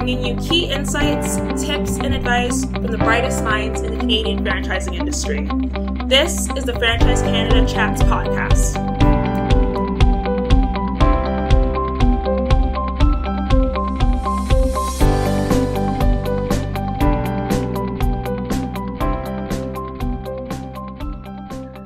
bringing you key insights, tips, and advice from the brightest minds in the Canadian franchising industry. This is the Franchise Canada Chats podcast.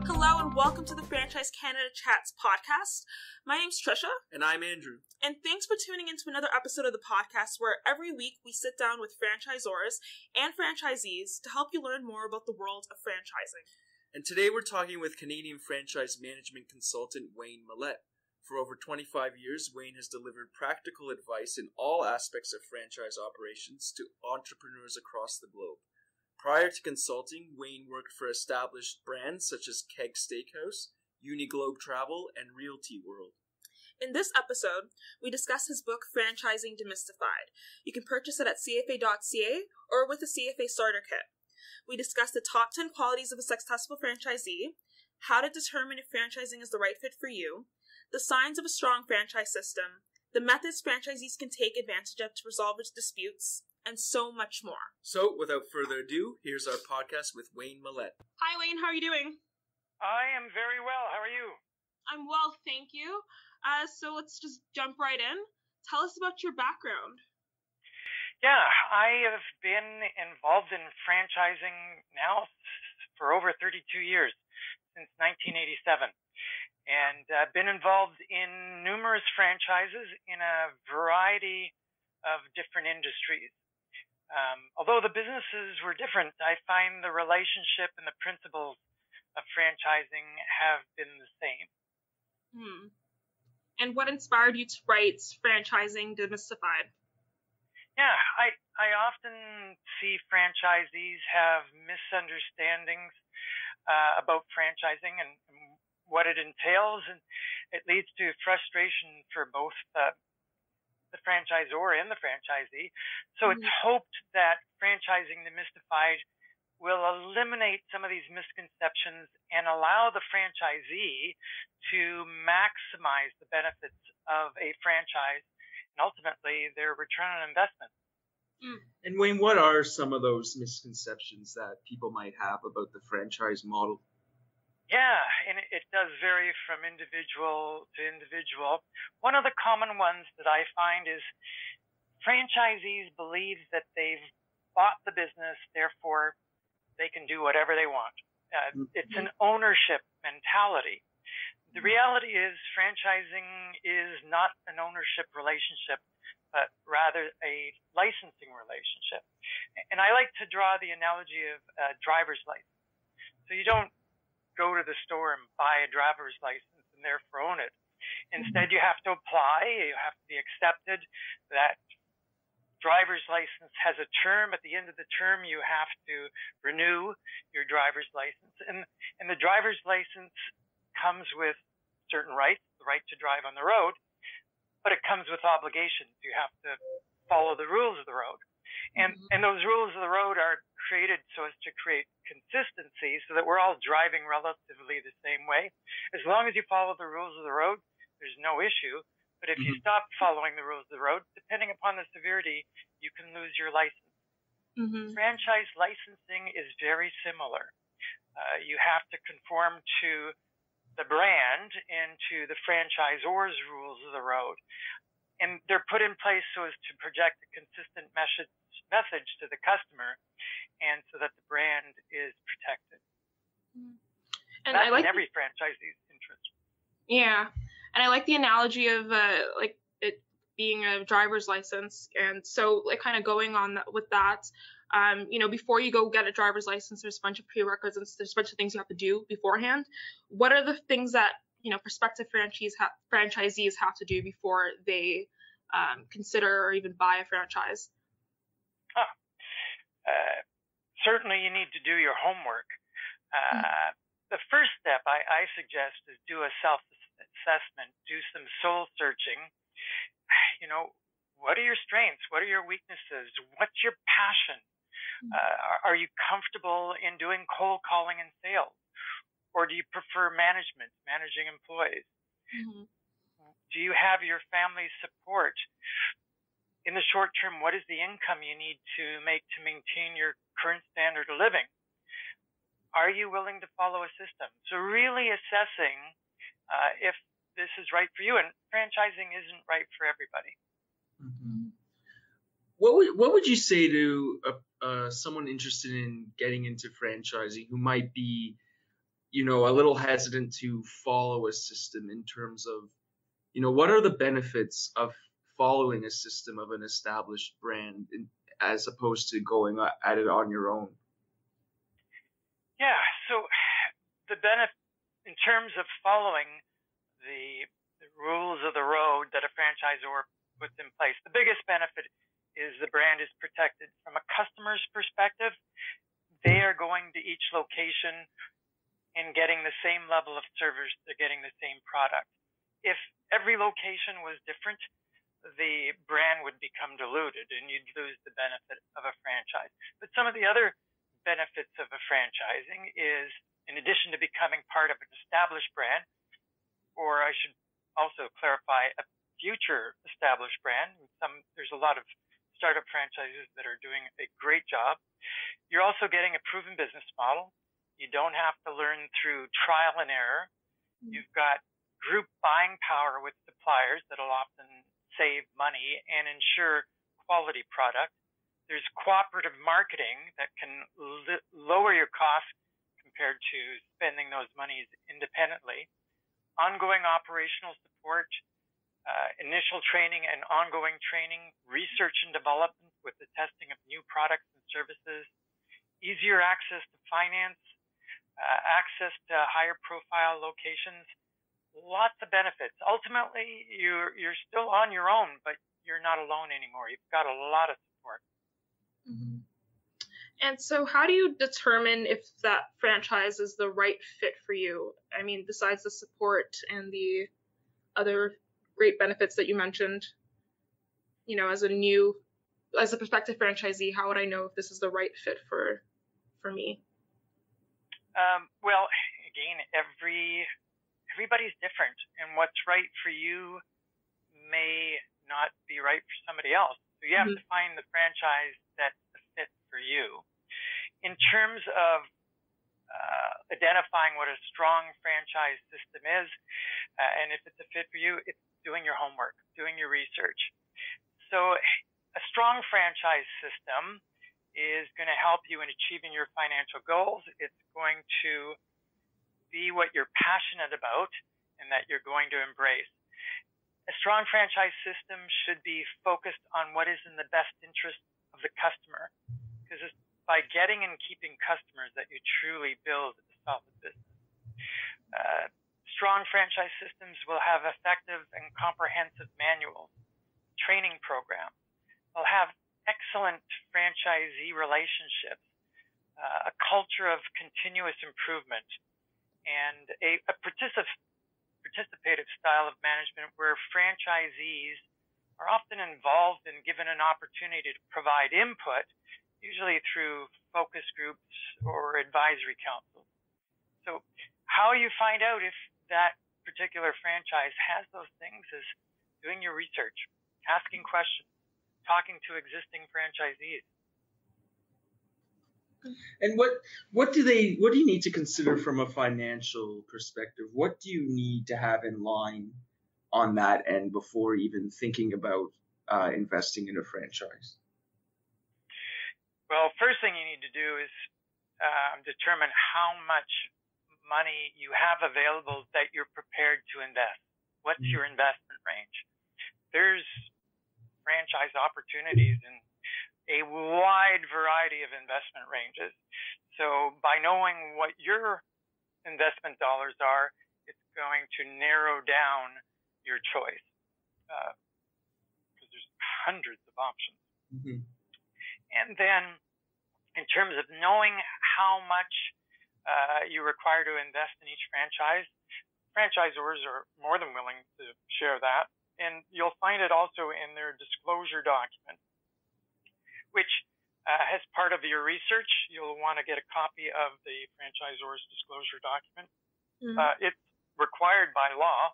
Hello and welcome to the Franchise Canada Chats podcast. My name's Trisha. And I'm Andrew. And thanks for tuning into another episode of the podcast where every week we sit down with franchisors and franchisees to help you learn more about the world of franchising. And today we're talking with Canadian franchise management consultant Wayne Maillet. For over 25 years, Wayne has delivered practical advice in all aspects of franchise operations to entrepreneurs across the globe. Prior to consulting, Wayne worked for established brands such as Keg Steakhouse, Uniglobe Travel, and Realty World. In this episode, we discuss his book, Franchising Demystified. You can purchase it at cfa.ca or with the CFA Starter Kit. We discuss the top 10 qualities of a successful franchisee, how to determine if franchising is the right fit for you, the signs of a strong franchise system, the methods franchisees can take advantage of to resolve its disputes, and so much more. So, without further ado, here's our podcast with Wayne Maillet. Hi Wayne, how are you doing? I am very well. How are you? I'm well, thank you. So let's just jump right in. Tell us about your background. Yeah, I have been involved in franchising now for over 32 years, since 1987. And I've been involved in numerous franchises in a variety of different industries. Although the businesses were different, I find the relationship and the principles of franchising have been the same. And what inspired you to write Franchising Demystified? Yeah, I often see franchisees have misunderstandings about franchising and what it entails, and it leads to frustration for both the franchisor and the franchisee. So it's hoped that Franchising Demystified will eliminate some of these misconceptions and allow the franchisee to maximize the benefits of a franchise and ultimately their return on investment. And Wayne, what are some of those misconceptions that people might have about the franchise model? Yeah, and it does vary from individual to individual. One of the common ones that I find is franchisees believe that they've bought the business, therefore they can do whatever they want. It's an ownership mentality. The reality is franchising is not an ownership relationship, but rather a licensing relationship. And I like to draw the analogy of a driver's license. So you don't go to the store and buy a driver's license and therefore own it. Instead, you have to apply, you have to be accepted. That driver's license has a term. At the end of the term, you have to renew your driver's license. And the driver's license comes with certain rights, the right to drive on the road, but it comes with obligations. You have to follow the rules of the road. And those rules of the road are created so as to create consistency so that we're all driving relatively the same way. As long as you follow the rules of the road, there's no issue. But if you stop following the rules of the road, depending upon the severity, you can lose your license. Franchise licensing is very similar. You have to conform to the brand and to the franchisor's rules of the road. And they're put in place so as to project a consistent message to the customer and so that the brand is protected. And that's I like in every franchisee's interest. Yeah. And I like the analogy of like it being a driver's license. And so like kind of going on with that, before you go get a driver's license, there's a bunch of prerequisites. There's a bunch of things you have to do beforehand. What are the things that, prospective franchisees have to do before they consider or even buy a franchise? Certainly you need to do your homework. The first step I suggest is do a self-assessment, do some soul searching. What are your strengths? What are your weaknesses? What's your passion? Are you comfortable in doing cold calling and sales? Or do you prefer managing employees? Do you have your family's support? in the short term, what is the income you need to make to maintain your current standard of living? Are you willing to follow a system? So really assessing if this is right for you, and franchising isn't right for everybody. Mm-hmm. What would you say to someone interested in getting into franchising who might be, a little hesitant to follow a system in terms of, what are the benefits of following a system of an established brand as opposed to going at it on your own? Yeah, so the benefit in terms of following the rules of the road that a franchisor puts in place, the biggest benefit is the brand is protected. From a customer's perspective, they are going to each location and getting the same level of service, they're getting the same product. If every location was different, the brand would become diluted and you'd lose the benefit of a franchise. But some of the other benefits of a franchising is, in addition to becoming part of an established brand, or I should also clarify, a future established brand. There's a lot of startup franchises that are doing a great job. You're also getting a proven business model. You don't have to learn through trial and error. You've got group buying power with suppliers that'll often save money and ensure quality product. There's cooperative marketing that can lower your costs compared to spending those monies independently. Ongoing operational support, initial training and ongoing training, research and development with the testing of new products and services, easier access to finance, access to higher profile locations, lots of benefits. Ultimately, you're still on your own, but you're not alone anymore. You've got a lot of support. Mm-hmm. And so how do you determine if that franchise is the right fit for you? I mean, besides the support and the other great benefits that you mentioned, as a prospective franchisee, how would I know if this is the right fit for me? Well, again, everybody's different, and what's right for you may not be right for somebody else. So you have to find the franchise that's a fit for you. In terms of identifying what a strong franchise system is, and if it's a fit for you, it's doing your homework, doing your research. So a strong franchise system is going to help you in achieving your financial goals. It's going to be what you're passionate about and that you're going to embrace. A strong franchise system should be focused on what is in the best interest of the customer, because it's by getting and keeping customers that you truly build a solid business. Strong franchise systems will have effective and comprehensive manuals, training programs. They'll have excellent franchisee relationships, a culture of continuous improvement, and a participative style of management where franchisees are often involved and given an opportunity to provide input, usually through focus groups or advisory councils. So how you find out if that particular franchise has those things is doing your research, asking questions, talking to existing franchisees. And what do you need to consider from a financial perspective? What do you need to have in line on that end before even thinking about investing in a franchise? Well, first thing you need to do is determine how much money you have available that you're prepared to invest. What's your investment range? There's franchise opportunities in a wide variety of investment ranges. So by knowing what your investment dollars are, it's going to narrow down your choice, because there's hundreds of options. Mm-hmm. And then in terms of knowing how much you require to invest in each franchise, franchisors are more than willing to share that. And you'll find it also in their disclosure document, which as part of your research, you'll want to get a copy of the franchisor's disclosure document. Mm-hmm. It's required by law.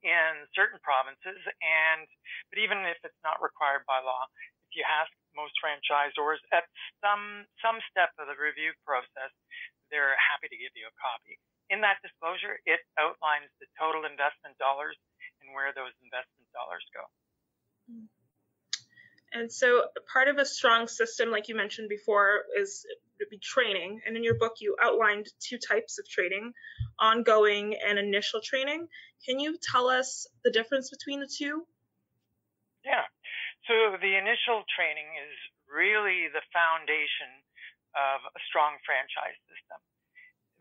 in certain provinces, but even if it's not required by law, if you ask most franchisors at some step of the review process, they're happy to give you a copy. In that disclosure, it outlines the total investment dollars and where those investment dollars go. And so part of a strong system, like you mentioned before, is training. And in your book, you outlined 2 types of training, ongoing and initial training. Can you tell us the difference between the 2? Yeah. So the initial training is really the foundation of a strong franchise system.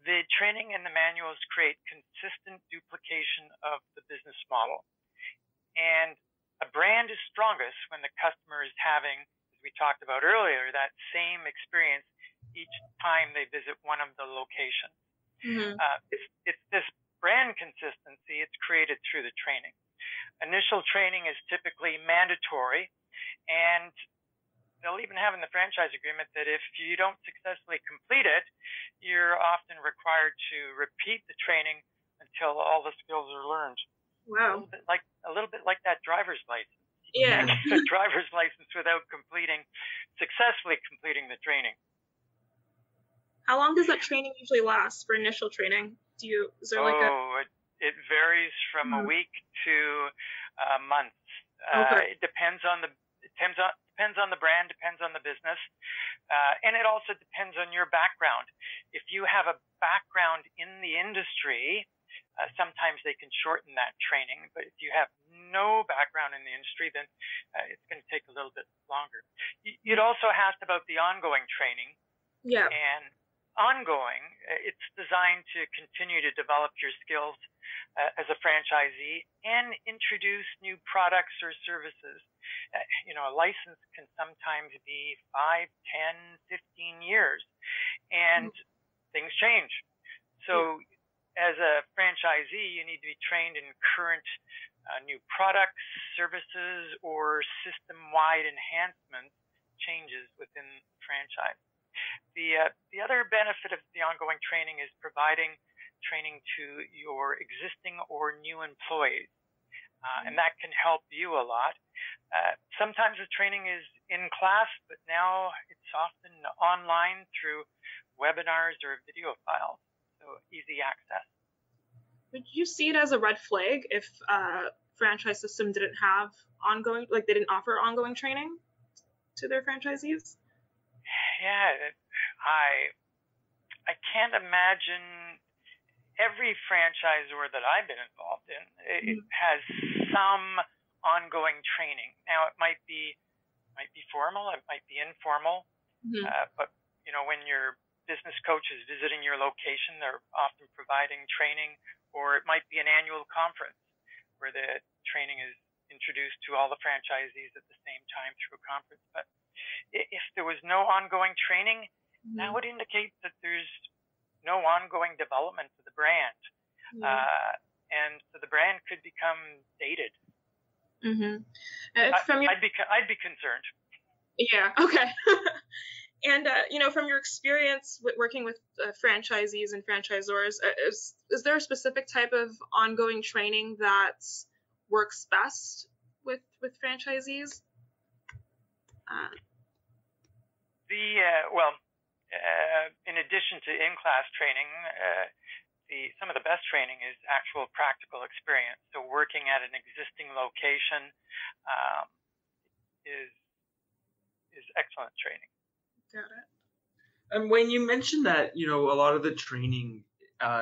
The training and the manuals create consistent duplication of the business model. And a brand is strongest when the customer is having, as we talked about earlier, that same experience each time they visit one of the locations. Mm-hmm. It's this brand consistency, it's created through the training. Initial training is typically mandatory, and they'll even have in the franchise agreement that if you don't successfully complete it, you're often required to repeat the training until all the skills are learned. Wow. A little bit like that driver's license. Yeah. You can't get a driver's license without successfully completing the training. How long does that training usually last for initial training? It varies from a week to months. Okay. It depends on the brand, depends on the business, and it also depends on your background. If you have a background in the industry, sometimes they can shorten that training, but if you have no background in the industry, then it's going to take a little bit longer. You'd also asked about the ongoing training. Yeah. And ongoing, it's designed to continue to develop your skills as a franchisee and introduce new products or services. A license can sometimes be 5, 10, 15 years, and things change. So as a franchisee, you need to be trained in current new products, services, or system-wide enhancements, changes within the franchise. The other benefit of the ongoing training is providing training to your existing or new employees, and that can help you a lot. Sometimes the training is in class, but now it's often online through webinars or video files, so easy access. Would you see it as a red flag if franchise system didn't have ongoing, like they didn't offer ongoing training to their franchisees? Yeah, I can't imagine. Every franchisor that I've been involved in, it has some ongoing training. Now it might be formal, it might be informal, but when your business coach is visiting your location, they're often providing training, or it might be an annual conference where the training is introduced to all the franchisees at the same time through a conference. But if there was no ongoing training, that would indicate that there's no ongoing development of the brand. And so the brand could become dated. I'd be concerned. Yeah, okay. And, from your experience with working with franchisees and franchisors, is there a specific type of ongoing training that works best with franchisees? In addition to in-class training, some of the best training is actual practical experience. So working at an existing location is excellent training. Got it. And when you mentioned that, a lot of the training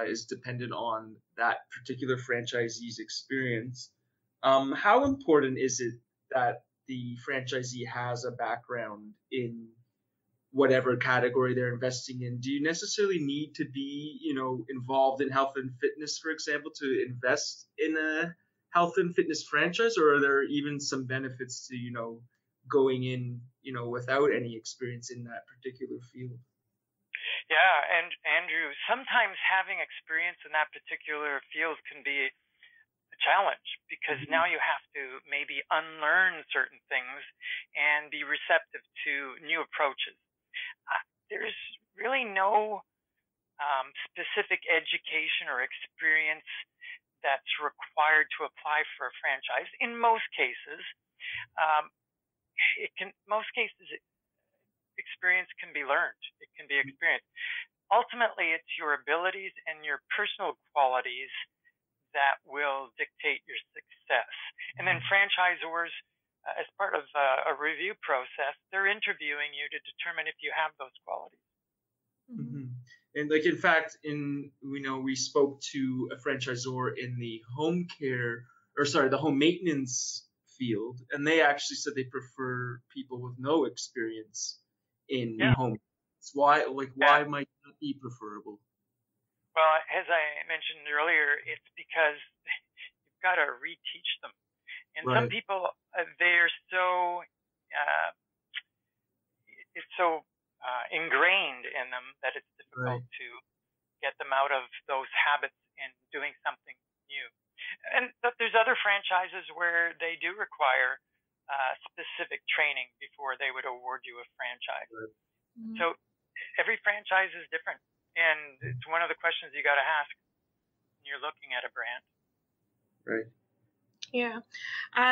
is dependent on that particular franchisee's experience, how important is it that the franchisee has a background in whatever category they're investing in? Do you necessarily need to be, involved in health and fitness, for example, to invest in a health and fitness franchise, or are there even some benefits to, going in, without any experience in that particular field? Yeah, and Andrew, sometimes having experience in that particular field can be a challenge because now you have to maybe unlearn certain things and be receptive to new approaches. There's really no specific education or experience that's required to apply for a franchise. In most cases, experience can be learned. It can be experienced. Ultimately, it's your abilities and your personal qualities that will dictate your success. And then franchisors, as part of a review process, they're interviewing you to determine if you have those qualities. Mm-hmm. And like, in fact, we spoke to a franchisor in the the home maintenance field, and they actually said they prefer people with no experience in home. Why might that be preferable? Well, as I mentioned earlier, it's because you've got to reteach them. And some people, they're so, it's so ingrained in them that it's difficult to get them out of those habits and doing something new. But there's other franchises where they do require specific training before they would award you a franchise. Mm-hmm. So every franchise is different. And it's one of the questions you got to ask when you're looking at a brand. Right. Yeah.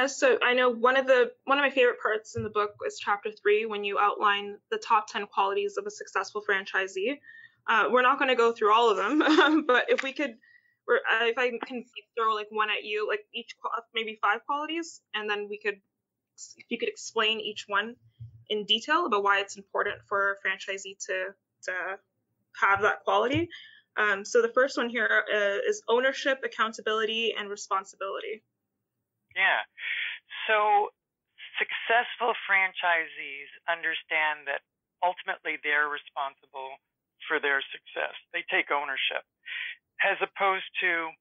So I know one of my favorite parts in the book is chapter 3, when you outline the top 10 qualities of a successful franchisee. We're not going to go through all of them, but if I can throw like one at you, like each maybe 5 qualities, and then if you could explain each one in detail about why it's important for a franchisee to have that quality. So the first one here is ownership, accountability, and responsibility. Yeah. So successful franchisees understand that ultimately they're responsible for their success. They take ownership, as opposed to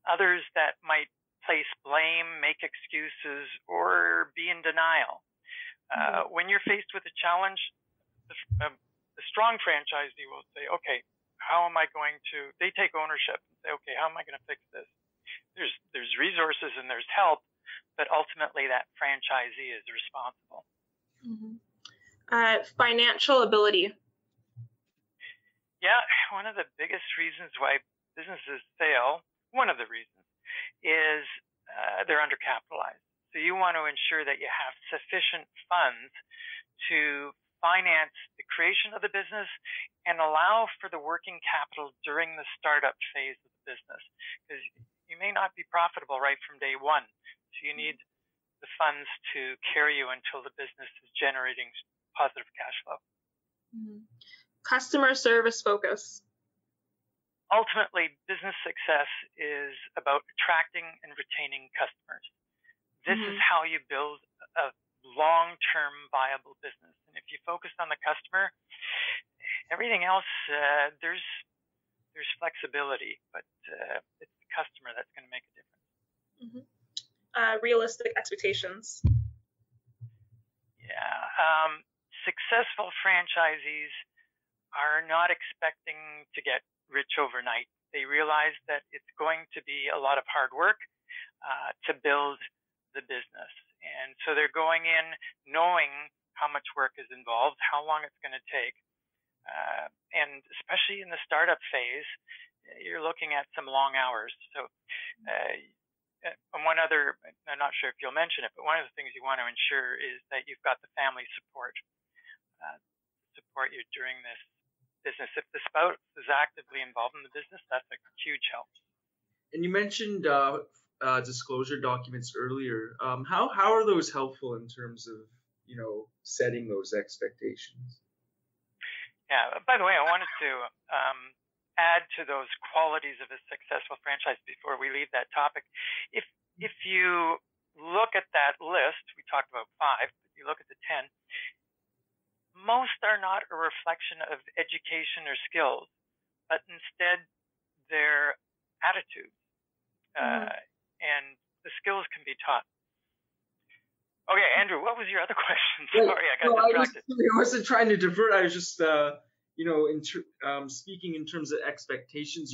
others that might place blame, make excuses, or be in denial. When you're faced with a challenge, the strong franchisee will say, okay, they take ownership and say, okay, how am I going to fix this? There's resources and there's help, but ultimately that franchisee is responsible. Mm-hmm. Financial ability. Yeah, one of the biggest reasons why businesses fail, one of the reasons, is they're undercapitalized. So you want to ensure that you have sufficient funds to finance the creation of the business and allow for the working capital during the startup phase of the business. Because you may not be profitable right from day one. So you need the funds to carry you until the business is generating positive cash flow. Mm-hmm. Customer service focus. Ultimately, business success is about attracting and retaining customers. This is how you build a long-term viable business. And if you focus on the customer, everything else, there's flexibility, but it's the customer that's going to make a difference. Mm-hmm. Realistic expectations. Yeah. Successful franchisees are not expecting to get rich overnight. They realize that it's going to be a lot of hard work to build the business. And so they're going in knowing how much work is involved, how long it's going to take. And especially in the startup phase, you're looking at some long hours. So I'm not sure if you'll mention it, but one of the things you want to ensure is that you've got the family support you during this business. If the spouse is actively involved in the business, that's a huge help. And you mentioned disclosure documents earlier. How are those helpful in terms of setting those expectations? Yeah. By the way, I wanted to add to those qualities of a successful franchise before we leave that topic. If you look at that list, we talked about 5, but you look at the 10. Most are not a reflection of education or skills, but instead their attitude. And the skills can be taught. Okay, Andrew, what was your other question? Sorry, I got distracted. I wasn't trying to divert. I was just, speaking in terms of expectations.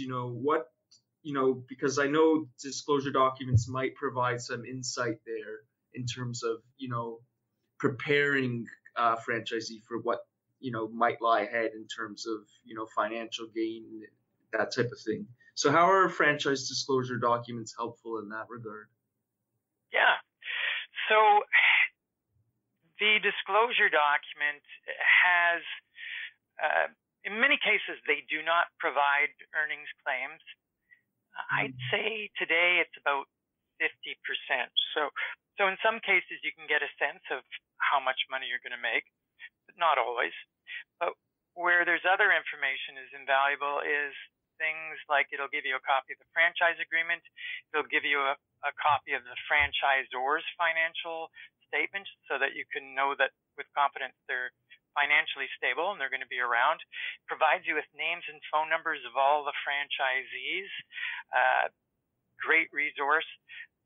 Because I know disclosure documents might provide some insight there in terms of preparing a franchisee for what might lie ahead in terms of financial gain, that type of thing. So how are franchise disclosure documents helpful in that regard? Yeah. So the disclosure document has, in many cases, they do not provide earnings claims. I'd say today it's about 50%. So in some cases you can get a sense of how much money you're going to make, but not always. But where there's other information is invaluable is things like it'll give you a copy of the franchise agreement. It'll give you a copy of the franchisor's financial statement so that you can know that with confidence they're financially stable and they're going to be around. It provides you with names and phone numbers of all the franchisees. Great resource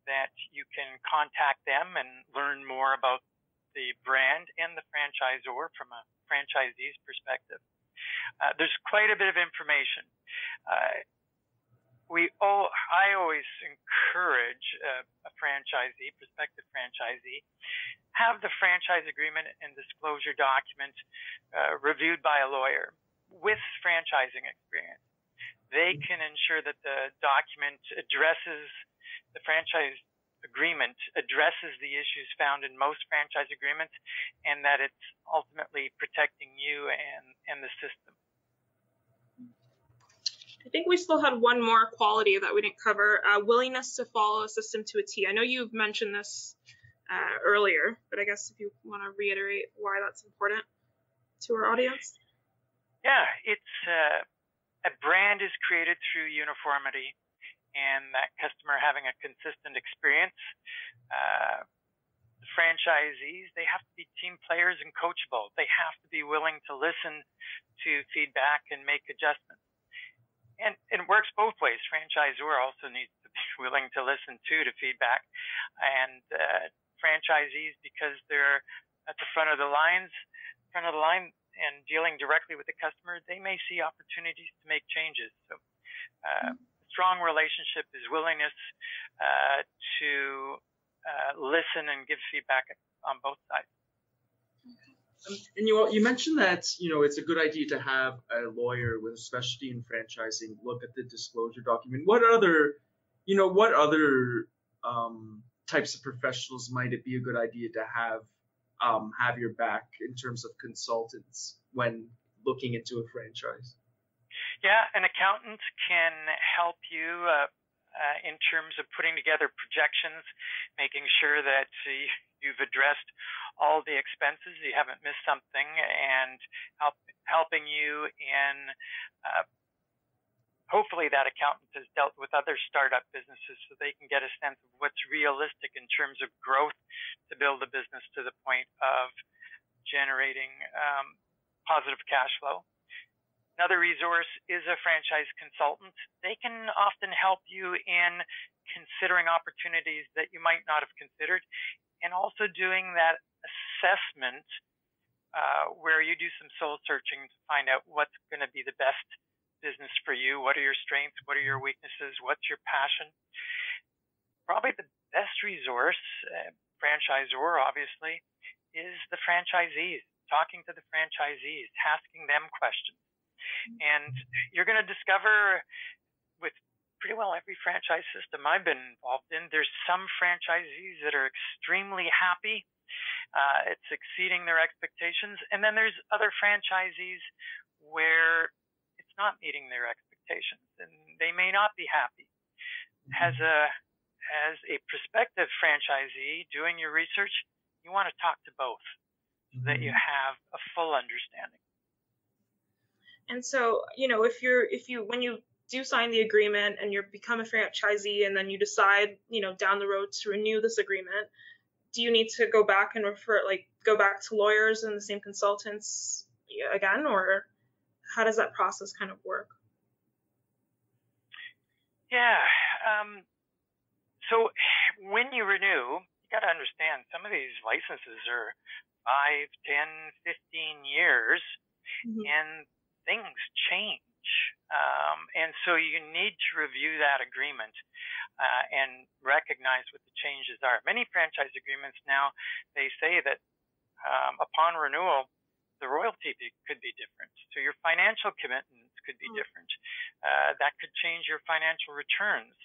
that you can contact them and learn more about the brand and the franchisor from a franchisee's perspective. There's quite a bit of information. I always encourage a franchisee, prospective franchisee, have the franchise agreement and disclosure document reviewed by a lawyer with franchising experience. They can ensure that the document the franchise agreement addresses the issues found in most franchise agreements, and that it's ultimately protecting you and the system. I think we still had one more quality that we didn't cover, willingness to follow a system to a T. I know you've mentioned this earlier, but I guess if you want to reiterate why that's important to our audience. Yeah, it's a brand is created through uniformity and that customer having a consistent experience. The franchisees, they have to be team players and coachable. They have to be willing to listen to feedback and make adjustments. And it works both ways. Franchisor also needs to be willing to listen to feedback, and franchisees, because they're at the front of the line and dealing directly with the customer, they may see opportunities to make changes. So strong relationship is willingness to listen and give feedback on both sides. And you mentioned that it's a good idea to have a lawyer with a specialty in franchising look at the disclosure document. What other types of professionals might it be a good idea to have your back in terms of consultants when looking into a franchise? Yeah, an accountant can help you in terms of putting together projections, making sure that you've addressed all the expenses, you haven't missed something, and helping you in hopefully that accountant has dealt with other startup businesses so they can get a sense of what's realistic in terms of growth to build a business to the point of generating positive cash flow. Another resource is a franchise consultant. They can often help you in considering opportunities that you might not have considered, and also doing that assessment where you do some soul searching to find out what's going to be the best business for you. What are your strengths? What are your weaknesses? What's your passion? Probably the best resource, franchisor obviously, is the franchisees. Talking to the franchisees, asking them questions. And you're going to discover with pretty well every franchise system I've been involved in, there's some franchisees that are extremely happy. It's exceeding their expectations. And then there's other franchisees where it's not meeting their expectations and they may not be happy. As a prospective franchisee doing your research, you want to talk to both so that you have a full understanding. And so, when you do sign the agreement and you become a franchisee and then you decide, down the road to renew this agreement, do you need to go back and go back to lawyers and the same consultants again, or how does that process kind of work? Yeah. So when you renew, you got to understand some of these licenses are 5, 10, 15 years, and things change. And so you need to review that agreement and recognize what the changes are. Many franchise agreements now, they say that upon renewal, the royalty could be different. So your financial commitments could be different. That could change your financial returns.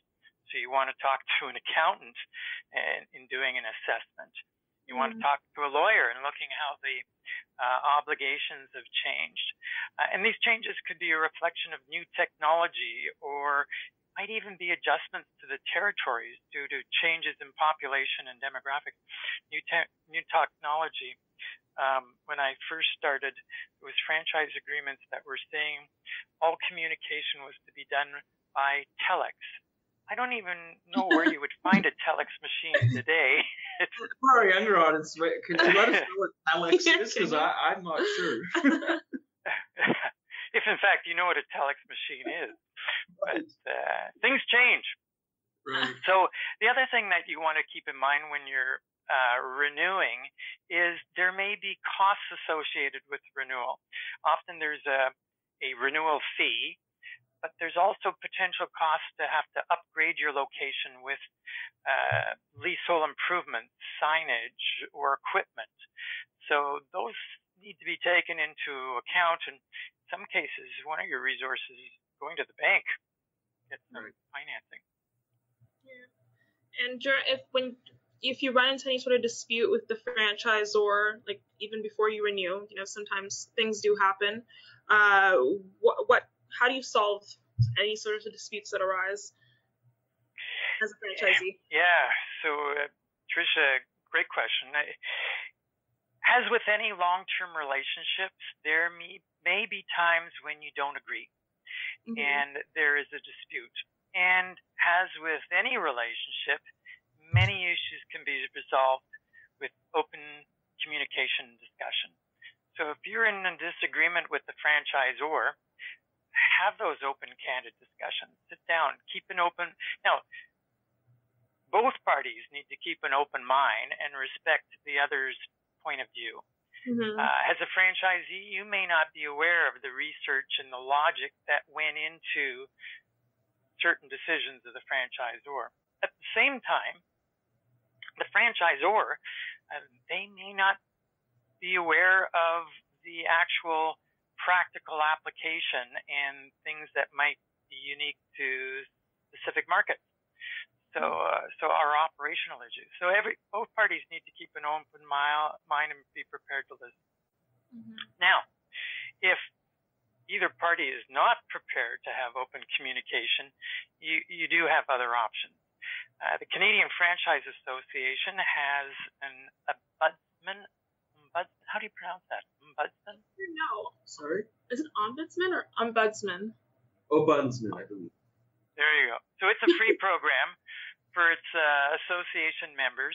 So you want to talk to an accountant in doing an assessment. You want to talk to a lawyer and looking how the obligations have changed. And these changes could be a reflection of new technology, or might even be adjustments to the territories due to changes in population and demographics. New technology. When I first started, it was franchise agreements that were saying all communication was to be done by telex. I don't even know where you would find a telex machine today. For our younger audience, could you let us know what telex is? Because I'm not sure. If in fact you know what a telex machine is. But things change. Right. So the other thing that you want to keep in mind when you're renewing is there may be costs associated with renewal. Often there's a renewal fee, but there's also potential costs to have to upgrade your location with leasehold improvements, signage, or equipment. So those need to be taken into account. In some cases, one of your resources is going to the bank, get some financing. Yeah. And if you run into any sort of dispute with the franchisor, like even before you renew, sometimes things do happen. How do you solve any sort of disputes that arise as a franchisee? Yeah. So, Tricia, great question. As with any long-term relationships, there may be times when you don't agree, and there is a dispute. And as with any relationship, many issues can be resolved with open communication and discussion. So if you're in a disagreement with the franchisor, have those open, candid discussions. Sit down, keep an open. Now, both parties need to keep an open mind and respect the other's point of view. As a franchisee, you may not be aware of the research and the logic that went into certain decisions of the franchisor. At the same time, the franchisor, they may not be aware of the actual practical application and things that might be unique to specific markets. So our operational issues. So both parties need to keep an open mind and be prepared to listen. Now, if either party is not prepared to have open communication, you do have other options. The Canadian Franchise Association has an ombudsman. How do you pronounce that? Ombudsman? No. Sorry? Is it ombudsman or ombudsman? Ombudsman, I believe. There you go. So it's a free program for its association members,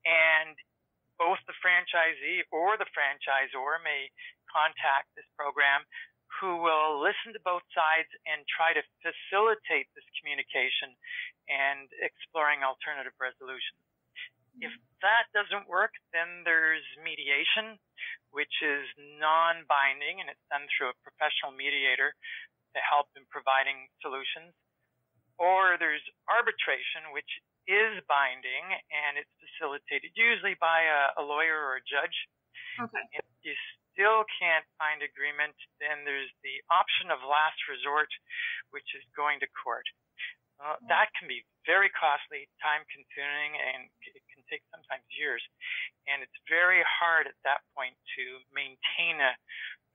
and both the franchisee or the franchisor may contact this program, who will listen to both sides and try to facilitate this communication and exploring alternative resolutions. If that doesn't work, then there's mediation, which is non-binding, and it's done through a professional mediator to help in providing solutions. Or there's arbitration, which is binding, and it's facilitated usually by a lawyer or a judge. Okay. If you still can't find agreement, then there's the option of last resort, which is going to court. That can be very costly, time-consuming, and it can take sometimes years. And it's very hard at that point to maintain an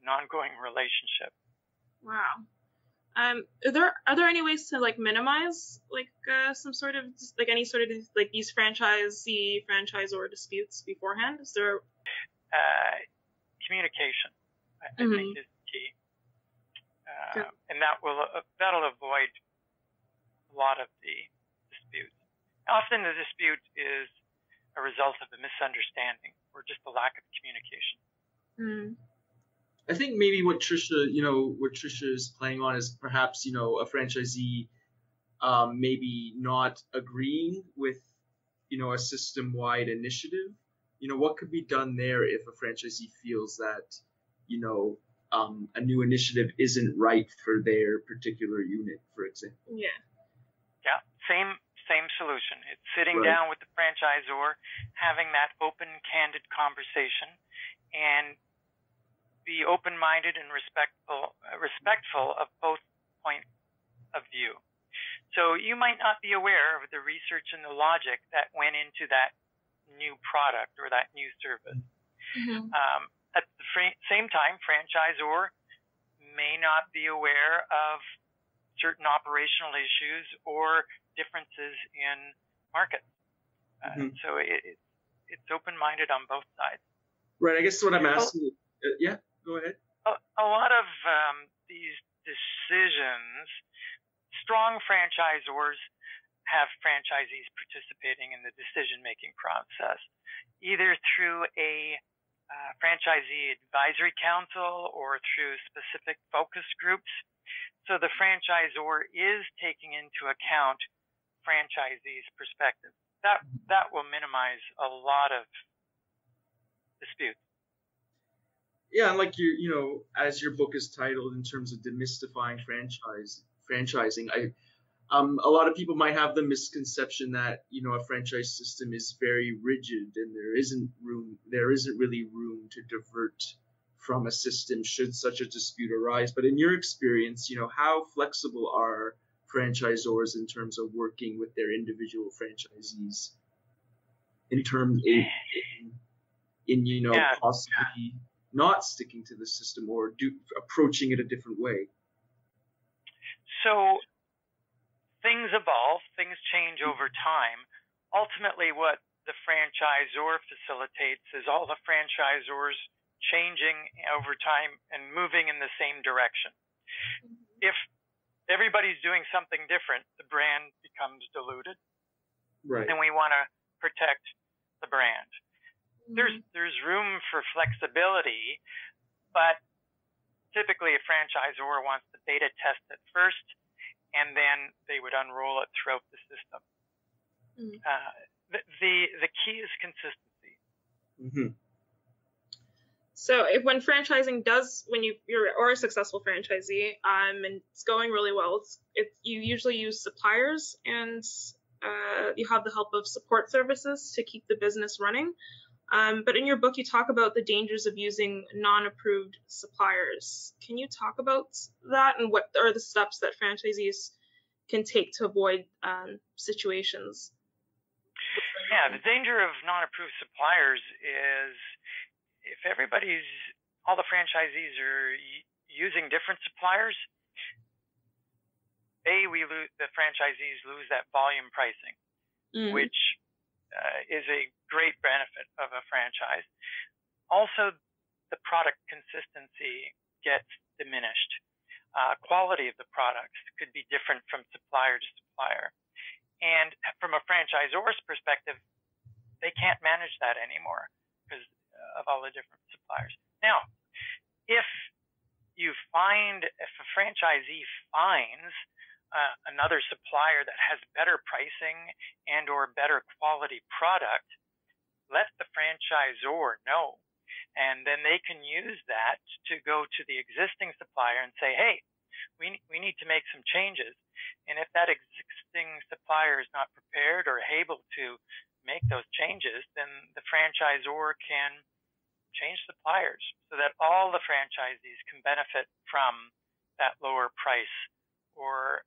ongoing relationship. Wow. Are there any ways to minimize some sort of any sort of these franchisor disputes beforehand? Is there communication? I think is key, and that'll avoid a lot of the disputes. Often the dispute is a result of a misunderstanding or just a lack of communication. I think maybe what Tricia is playing on is perhaps, a franchisee maybe not agreeing with, a system-wide initiative. What could be done there if a franchisee feels that, a new initiative isn't right for their particular unit, for example? Yeah, same solution. It's sitting down with the franchisor, having that open, candid conversation, and be open-minded and respectful of both points of view. So you might not be aware of the research and the logic that went into that new product or that new service. Mm-hmm. At the same time, franchisor may not be aware of certain operational issues or differences in markets. So it's open-minded on both sides. Right. I guess what I'm asking. Yeah. Go ahead. A lot of these decisions, strong franchisors have franchisees participating in the decision-making process, either through a franchisee advisory council or through specific focus groups. So the franchisor is taking into account franchisees' perspective. That will minimize a lot of disputes. Yeah, like as your book is titled in terms of demystifying franchising, a lot of people might have the misconception that a franchise system is very rigid and there isn't really room to divert from a system should such a dispute arise. But in your experience, how flexible are franchisors in terms of working with their individual franchisees in terms possibly not sticking to the system or approaching it a different way? So things evolve, things change over time. Ultimately, what the franchisor facilitates is all the franchisors changing over time and moving in the same direction. If everybody's doing something different, the brand becomes diluted. Right. And we want to protect the brand. There's room for flexibility, but typically a franchisor wants to beta test it first, and then they would unroll it throughout the system. The key is consistency. Mm-hmm. So when franchising when you're a successful franchisee, and it's going really well, you usually use suppliers and you have the help of support services to keep the business running. But in your book, you talk about the dangers of using non-approved suppliers. Can you talk about that and what are the steps that franchisees can take to avoid situations? Yeah, the danger of non-approved suppliers is if all the franchisees are using different suppliers, the franchisees lose that volume pricing, which is a great benefit of a franchise. Also, the product consistency gets diminished. Quality of the products could be different from supplier to supplier. And from a franchisor's perspective, they can't manage that anymore because of all the different suppliers. Now, if a franchisee finds another supplier that has better pricing and or better quality product, let the franchisor know. And then they can use that to go to the existing supplier and say, hey, we need to make some changes. And if that existing supplier is not prepared or able to make those changes, then the franchisor can change suppliers so that all the franchisees can benefit from that lower price or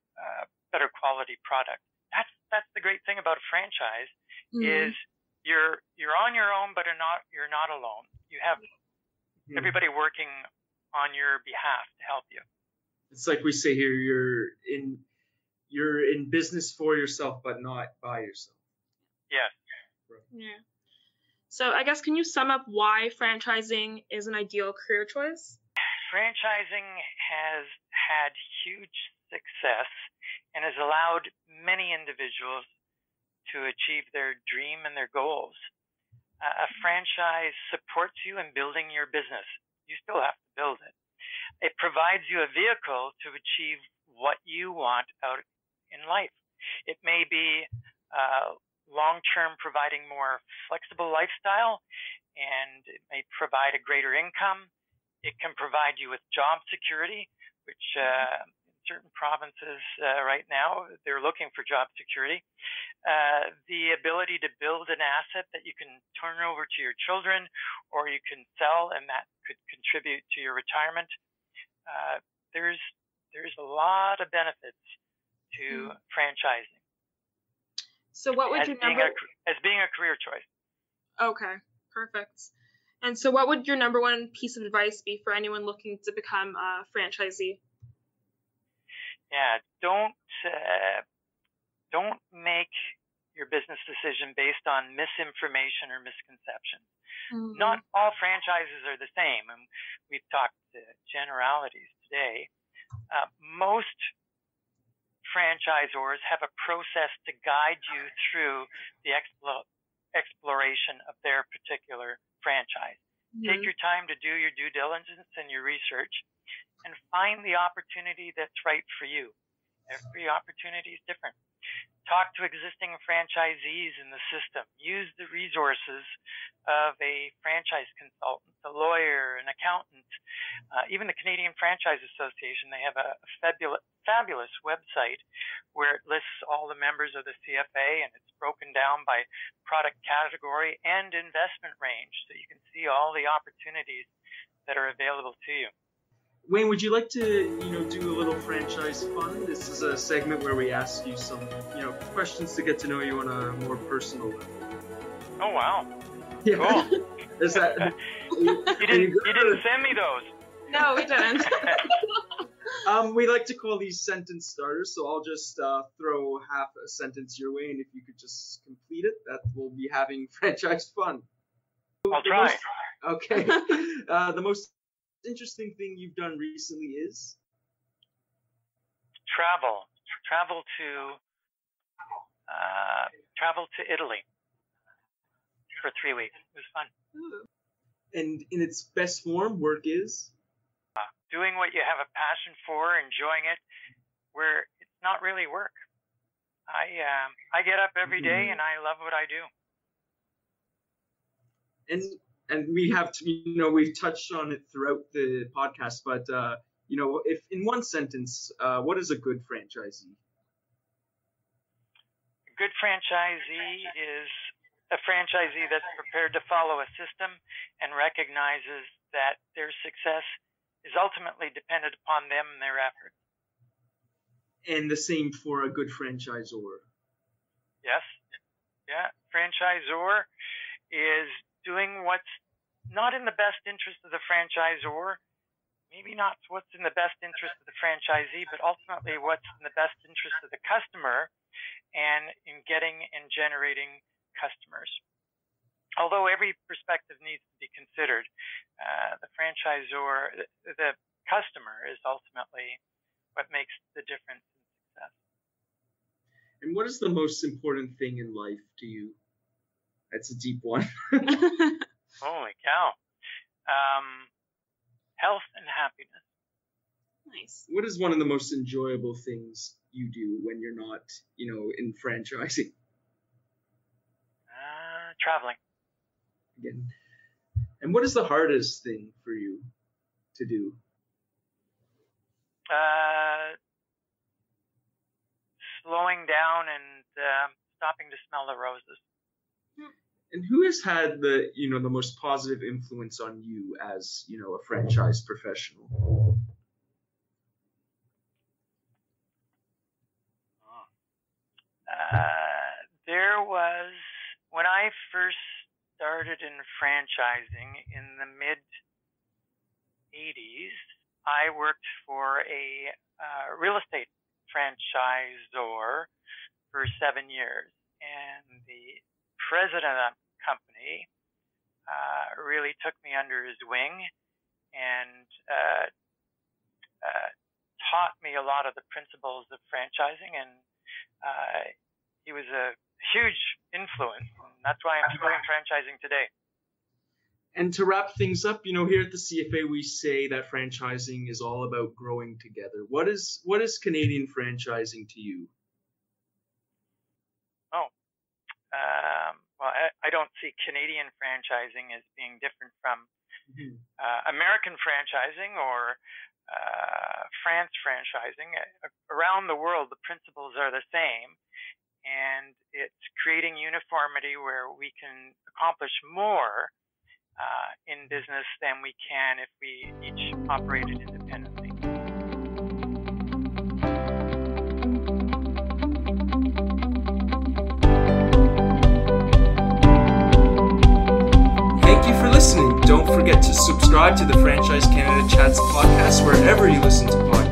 better quality product. That's the great thing about a franchise is you're on your own, but you're not alone. You have everybody working on your behalf to help you. It's like we say here, you're in business for yourself, but not by yourself. Yes. Right. Yeah. So I guess can you sum up why franchising is an ideal career choice? Franchising has had huge success and has allowed many individuals to achieve their dream and their goals. A franchise supports you in building your business. You still have to build it. It provides you a vehicle to achieve what you want out in life. It may be long-term providing more flexible lifestyle, and it may provide a greater income. It can provide you with job security, which in certain provinces right now, they're looking for job security. the ability to build an asset that you can turn over to your children, or you can sell, and that could contribute to your retirement. There's a lot of benefits to franchising. So what would your number... as being a career choice. Okay, perfect. And so what would your number one piece of advice be for anyone looking to become a franchisee? Yeah, don't make your business decision based on misinformation or misconceptions. Mm-hmm. Not all franchises are the same, and we've talked generalities today. Most franchisors have a process to guide you through the exploration of their particular franchise. Mm-hmm. Take your time to do your due diligence and your research and find the opportunity that's right for you. Every opportunity is different. Talk to existing franchisees in the system. Use the resources of a franchise consultant, a lawyer, an accountant. Even the Canadian Franchise Association, they have a fabulous website where it lists all the members of the CFA, and it's broken down by product category and investment range, so you can see all the opportunities that are available to you. Wayne, would you like to, do a little franchise fun? This is a segment where we ask you some, questions to get to know you on a more personal level. Oh, wow. Yeah. Cool. Is that... you didn't send me those. No, we didn't. We like to call these sentence starters, so I'll just throw half a sentence your way, and if you could just complete it, that will be having franchise fun. I'll try. Okay. The most interesting thing you've done recently is? Travel to Italy for 3 weeks. It was fun. And in its best form, work is? Doing what you have a passion for, enjoying it, where it's not really work. I get up every day and I love what I do. And we have to, we've touched on it throughout the podcast, but, if in one sentence, what is a good franchisee? A good franchisee is a franchisee that's prepared to follow a system and recognizes that their success is ultimately dependent upon them and their efforts. And the same for a good franchisor. Yes. Yeah. Franchisor is doing what's not in the best interest of the franchisor, maybe not what's in the best interest of the franchisee, but ultimately what's in the best interest of the customer and in getting and generating customers. Although every perspective needs to be considered, the franchisor, the customer is ultimately what makes the difference in success. And what is the most important thing in life to you? That's a deep one. Holy cow. Health and happiness. Nice. What is one of the most enjoyable things you do when you're not, in franchising? Traveling. Again. And what is the hardest thing for you to do? Slowing down and stopping to smell the roses. And who has had the most positive influence on you as, a franchise professional? There was, when I first started in franchising in the mid-'80s, I worked for a real estate franchisor for 7 years. And the president of that company really took me under his wing and taught me a lot of the principles of franchising, and he was a huge influence, and that's why I'm still in franchising today. And to wrap things up, here at the CFA we say that franchising is all about growing together. What is Canadian franchising to you? Well, I don't see Canadian franchising as being different from American franchising or France franchising. Around the world, the principles are the same. and it's creating uniformity where we can accomplish more in business than we can if we each operated independently. Thank you for listening. Don't forget to subscribe to the Franchise Canada Chats podcast wherever you listen to podcasts.